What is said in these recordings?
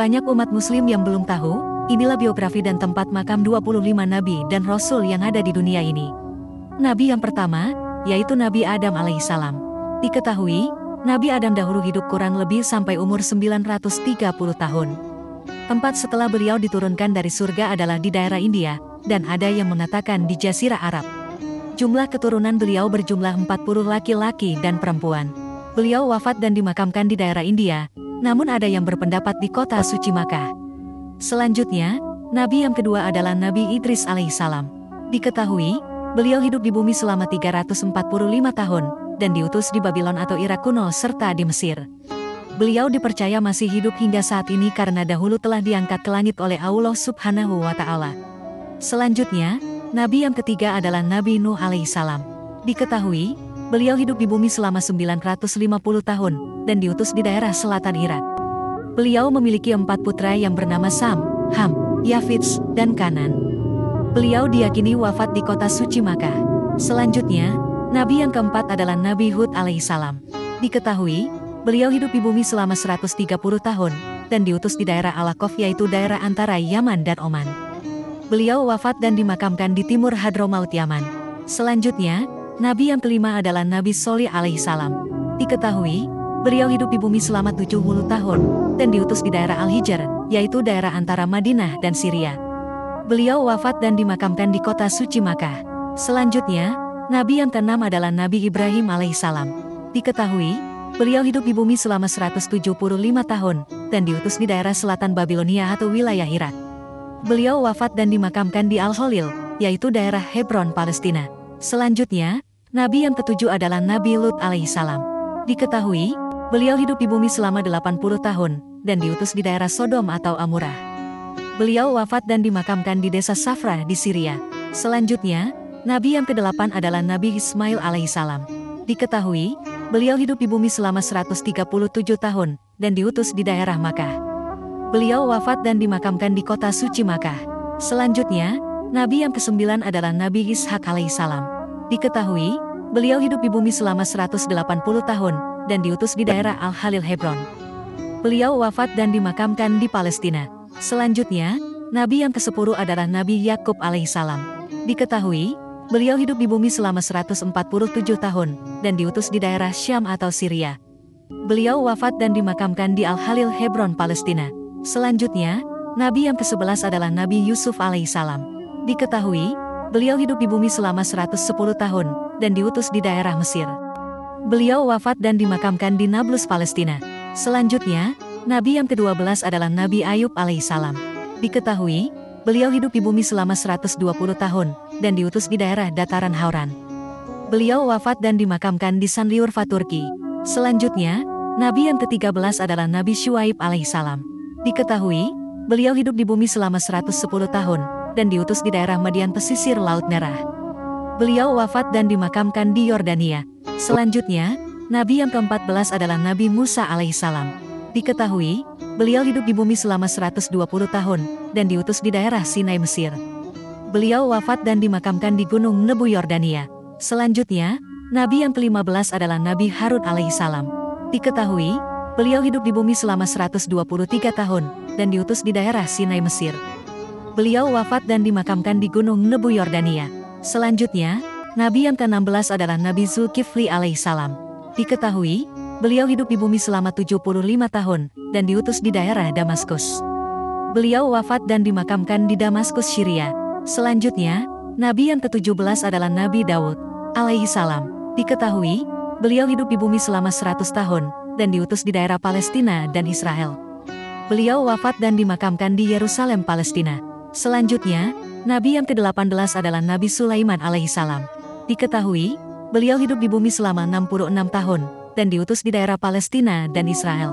Banyak umat muslim yang belum tahu, inilah biografi dan tempat makam 25 nabi dan rasul yang ada di dunia ini. Nabi yang pertama, yaitu Nabi Adam alaihissalam. Diketahui, Nabi Adam dahulu hidup kurang lebih sampai umur 930 tahun. Tempat setelah beliau diturunkan dari surga adalah di daerah India, dan ada yang mengatakan di Jazirah Arab. Jumlah keturunan beliau berjumlah 40 laki-laki dan perempuan. Beliau wafat dan dimakamkan di daerah India, namun ada yang berpendapat di kota suci Makkah. Selanjutnya, Nabi yang kedua adalah Nabi Idris alaihissalam. Diketahui, beliau hidup di bumi selama 345 tahun, dan diutus di Babylon atau Irak kuno serta di Mesir. Beliau dipercaya masih hidup hingga saat ini karena dahulu telah diangkat ke langit oleh Allah Subhanahu wa Ta'ala. Selanjutnya, Nabi yang ketiga adalah Nabi Nuh alaihissalam. Diketahui, beliau hidup di bumi selama 950 tahun, dan diutus di daerah selatan Irak. Beliau memiliki 4 putra yang bernama Sam, Ham, Yafits, dan Kanan. Beliau diyakini wafat di kota suci Makkah. Selanjutnya, Nabi yang keempat adalah Nabi Hud alaihissalam. Diketahui, beliau hidup di bumi selama 130 tahun, dan diutus di daerah Al-Qaf yaitu daerah antara Yaman dan Oman. Beliau wafat dan dimakamkan di timur Hadramaut Yaman. Selanjutnya, Nabi yang kelima adalah Nabi Sholih alaihissalam. Diketahui, beliau hidup di bumi selama 70 tahun, dan diutus di daerah Al-Hijr, yaitu daerah antara Madinah dan Syria. Beliau wafat dan dimakamkan di kota suci Makkah. Selanjutnya, Nabi yang keenam adalah Nabi Ibrahim alaihissalam. Diketahui, beliau hidup di bumi selama 175 tahun, dan diutus di daerah selatan Babilonia atau wilayah Irak. Beliau wafat dan dimakamkan di Al-Khalil, yaitu daerah Hebron, Palestina. Selanjutnya, Nabi yang ketujuh adalah Nabi Lut alaihissalam. Diketahui, beliau hidup di bumi selama 80 tahun, dan diutus di daerah Sodom atau Amurah. Beliau wafat dan dimakamkan di desa Safra di Syria. Selanjutnya, Nabi yang kedelapan adalah Nabi Ismail alaihissalam. Diketahui, beliau hidup di bumi selama 137 tahun, dan diutus di daerah Makkah. Beliau wafat dan dimakamkan di kota suci Makkah. Selanjutnya, Nabi yang kesembilan adalah Nabi Ishak alaihissalam. Diketahui, beliau hidup di bumi selama 180 tahun, dan diutus di daerah Al-Khalil Hebron. Beliau wafat dan dimakamkan di Palestina. Selanjutnya, Nabi yang ke-10 adalah Nabi Yakub alaihissalam. Diketahui, beliau hidup di bumi selama 147 tahun, dan diutus di daerah Syam atau Syria. Beliau wafat dan dimakamkan di Al-Khalil Hebron, Palestina. Selanjutnya, Nabi yang ke-11 adalah Nabi Yusuf alaihissalam. Diketahui, beliau hidup di bumi selama 110 tahun, dan diutus di daerah Mesir. Beliau wafat dan dimakamkan di Nablus, Palestina. Selanjutnya, Nabi yang ke-12 adalah Nabi Ayub alaihissalam. Diketahui, beliau hidup di bumi selama 120 tahun, dan diutus di daerah dataran Hauran. Beliau wafat dan dimakamkan di Sanliurfa, Turki. Selanjutnya, Nabi yang ke-13 adalah Nabi Syuaib alaihissalam. Diketahui, beliau hidup di bumi selama 110 tahun, dan diutus di daerah Madian pesisir Laut Merah. Beliau wafat dan dimakamkan di Yordania. Selanjutnya, Nabi yang ke-14 adalah Nabi Musa alaihissalam. Diketahui, beliau hidup di bumi selama 120 tahun, dan diutus di daerah Sinai, Mesir. Beliau wafat dan dimakamkan di Gunung Nebu, Yordania. Selanjutnya, Nabi yang ke-15 adalah Nabi Harun alaihissalam. Diketahui, beliau hidup di bumi selama 123 tahun, dan diutus di daerah Sinai, Mesir. Beliau wafat dan dimakamkan di Gunung Nebu, Yordania. Selanjutnya, Nabi yang ke-16 adalah Nabi Zulkifli alaihissalam. Diketahui, beliau hidup di bumi selama 75 tahun, dan diutus di daerah Damaskus. Beliau wafat dan dimakamkan di Damaskus, Syria. Selanjutnya, Nabi yang ke-17 adalah Nabi Daud alaihissalam. Diketahui, beliau hidup di bumi selama 100 tahun, dan diutus di daerah Palestina dan Israel. Beliau wafat dan dimakamkan di Yerusalem, Palestina. Selanjutnya, Nabi yang ke-18 adalah Nabi Sulaiman alaihissalam. Diketahui, beliau hidup di bumi selama 66 tahun, dan diutus di daerah Palestina dan Israel.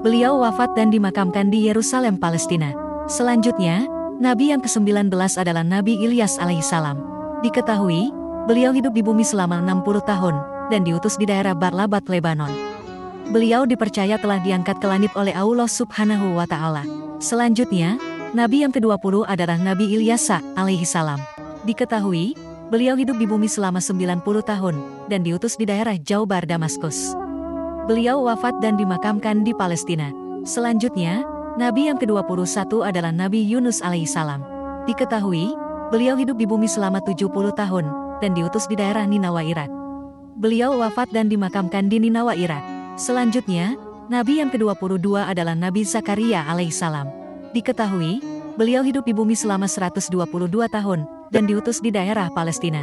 Beliau wafat dan dimakamkan di Yerusalem, Palestina. Selanjutnya, Nabi yang ke-19 adalah Nabi Ilyas alaihissalam. Diketahui, beliau hidup di bumi selama 60 tahun, dan diutus di daerah Barlabat, Lebanon. Beliau dipercaya telah diangkat ke langit oleh Allah Subhanahu wa Ta'ala. Selanjutnya, Nabi yang ke-20 adalah Nabi Ilyasa alaihissalam. Diketahui, beliau hidup di bumi selama 90 tahun, dan diutus di daerah Jaubar, Damaskus. Beliau wafat dan dimakamkan di Palestina. Selanjutnya, Nabi yang ke-21 adalah Nabi Yunus alaihissalam. Diketahui, beliau hidup di bumi selama 70 tahun, dan diutus di daerah Ninawa Irak. Beliau wafat dan dimakamkan di Ninawa Irak. Selanjutnya, Nabi yang ke-22 adalah Nabi Zakaria alaihissalam. Diketahui, beliau hidup di bumi selama 122 tahun, dan diutus di daerah Palestina.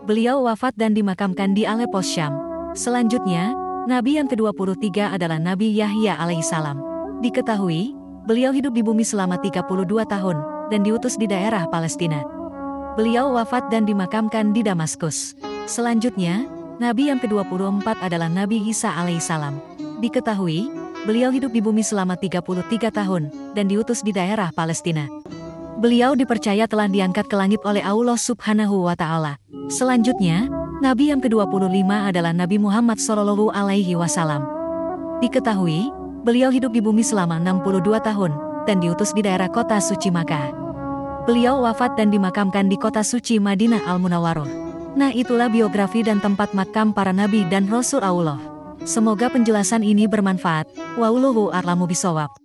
Beliau wafat dan dimakamkan di Aleppo, Syam. Selanjutnya, Nabi yang ke-23 adalah Nabi Yahya alaihissalam. Diketahui, beliau hidup di bumi selama 32 tahun, dan diutus di daerah Palestina. Beliau wafat dan dimakamkan di Damaskus. Selanjutnya, Nabi yang ke-24 adalah Nabi Isa alaihissalam. Diketahui, beliau hidup di bumi selama 33 tahun, dan diutus di daerah Palestina. Beliau dipercaya telah diangkat ke langit oleh Allah Subhanahu wa Ta'ala. Selanjutnya, Nabi yang ke-25 adalah Nabi Muhammad SAW. Diketahui, beliau hidup di bumi selama 62 tahun, dan diutus di daerah kota suci Makkah. Beliau wafat dan dimakamkan di kota suci Madinah Al-Munawwaroh. Nah, itulah biografi dan tempat makam para nabi dan rasul Allah. Semoga penjelasan ini bermanfaat. Wallahu a'lamu bishawab.